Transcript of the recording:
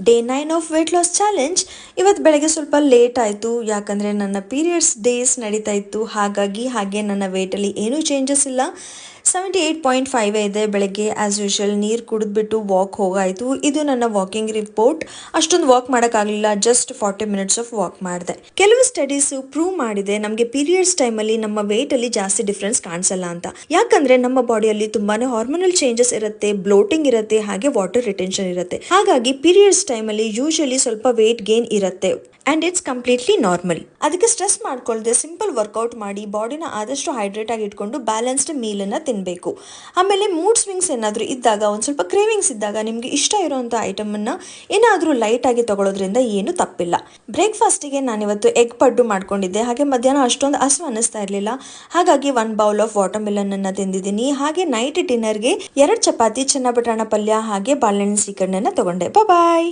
Day 9 of weight loss challenge. ಇವತ್ತು ಬೆಳಗ್ಗೆ ಸ್ವಲ್ಪ ಲೇಟ್ ಆಯಿತು, ಯಾಕಂದರೆ ನನ್ನ ಪೀರಿಯಡ್ಸ್ ಡೇಸ್ ನಡೀತಾ ಇತ್ತು. ಹಾಗೆ ನನ್ನ ವೇಟಲ್ಲಿ ಏನೂ ಚೇಂಜಸ್ ಇಲ್ಲ, 78.5 ಇದೆ. ಬೆಳಗ್ಗೆ ಆ್ಯಸ್ ಯೂಶುವಲ್ ನೀರು ಕುಡಿದ್ಬಿಟ್ಟು ವಾಕ್ ಹೋಗಾಯಿತು. ಇದು ನನ್ನ ವಾಕಿಂಗ್ ರಿಪೋರ್ಟ್. ಅಷ್ಟೊಂದು ವಾಕ್ ಮಾಡೋಕ್ಕಾಗಲಿಲ್ಲ, ಜಸ್ಟ್ 40 ಮಿನಿಟ್ಸ್ ಆಫ್ ವಾಕ್ ಮಾಡಿದೆ. ಕೆಲವು ಸ್ಟಡೀಸು ಪ್ರೂವ್ ಮಾಡಿದೆ ನಮಗೆ ಪೀರಿಯಡ್ಸ್ ಟೈಮಲ್ಲಿ ನಮ್ಮ ವೇಟಲ್ಲಿ ಜಾಸ್ತಿ ಡಿಫ್ರೆನ್ಸ್ ಕಾಣಿಸಲ್ಲ ಅಂತ. ಯಾಕಂದರೆ ನಮ್ಮ ಬಾಡಿಯಲ್ಲಿ ತುಂಬಾ ಹಾರ್ಮೋನಲ್ ಚೇಂಜಸ್ ಇರುತ್ತೆ, ಬ್ಲೋಟಿಂಗ್ ಇರುತ್ತೆ, ಹಾಗೆ ವಾಟರ್ ರಿಟೆನ್ಷನ್ ಇರುತ್ತೆ. ಹಾಗಾಗಿ ಪೀರಿಯಡ್ಸ್ ಟೈಮಲ್ಲಿ ಯೂಶಲಿ ಸ್ವಲ್ಪ ವೇಟ್ ಗೇನ್ ಇರುತ್ತೆ ಆ್ಯಂಡ್ ಇಟ್ಸ್ ಕಂಪ್ಲೀಟ್ಲಿ ನಾರ್ಮಲ್. ಅದಕ್ಕೆ ಸ್ಟ್ರೆಸ್ ಮಾಡ್ಕೊಳ್ದೆ ಸಿಂಪಲ್ ವರ್ಕೌಟ್ ಮಾಡಿ ಬಾಡಿನ ಆದಷ್ಟು ಹೈಡ್ರೇಟ್ ಆಗಿ ಇಟ್ಕೊಂಡು ಬ್ಯಾಲೆನ್ಸ್ಡ್ ಮೀಲನ್ನು ತಿನ್ನಬೇಕು. ಆಮೇಲೆ ಮೂಡ್ ಸ್ವಿಂಗ್ಸ್ ಏನಾದರೂ ಇದ್ದಾಗ, ಒಂದು ಸ್ವಲ್ಪ ಕ್ರೇವಿಂಗ್ಸ್ ಇದ್ದಾಗ ನಿಮಗೆ ಇಷ್ಟ ಇರೋವಂಥ ಐಟಮನ್ನು ಏನಾದರೂ ಲೈಟಾಗಿ ತಗೊಳ್ಳೋದ್ರಿಂದ ಏನು ತಪ್ಪಿಲ್ಲ. ಬ್ರೇಕ್ಫಾಸ್ಟಿಗೆ ನಾನಿವತ್ತು ಎಗ್ ಪಡ್ಡು ಮಾಡ್ಕೊಂಡಿದ್ದೆ. ಹಾಗೆ ಮಧ್ಯಾಹ್ನ ಅಷ್ಟೊಂದು ಹಸಿವು ಅನ್ನಿಸ್ತಾ ಇರಲಿಲ್ಲ, ಹಾಗಾಗಿ 1 ಬೌಲ್ ಆಫ್ ವಾಟರ್ ಮಿಲನನ್ನು ತಿಂದಿದ್ದೀನಿ. ಹಾಗೆ ನೈಟ್ ಡಿನ್ನರ್ಗೆ 2 ಚಪಾತಿ, ಚೆನ್ನ ಬಟಾಣ ಪಲ್ಯ ಹಾಗೆ ಬಾಳೆಹಣ್ಣಿನ ಸೀಕರಣೆಯನ್ನು ತಗೊಂಡೆ. ಬಾಯ್.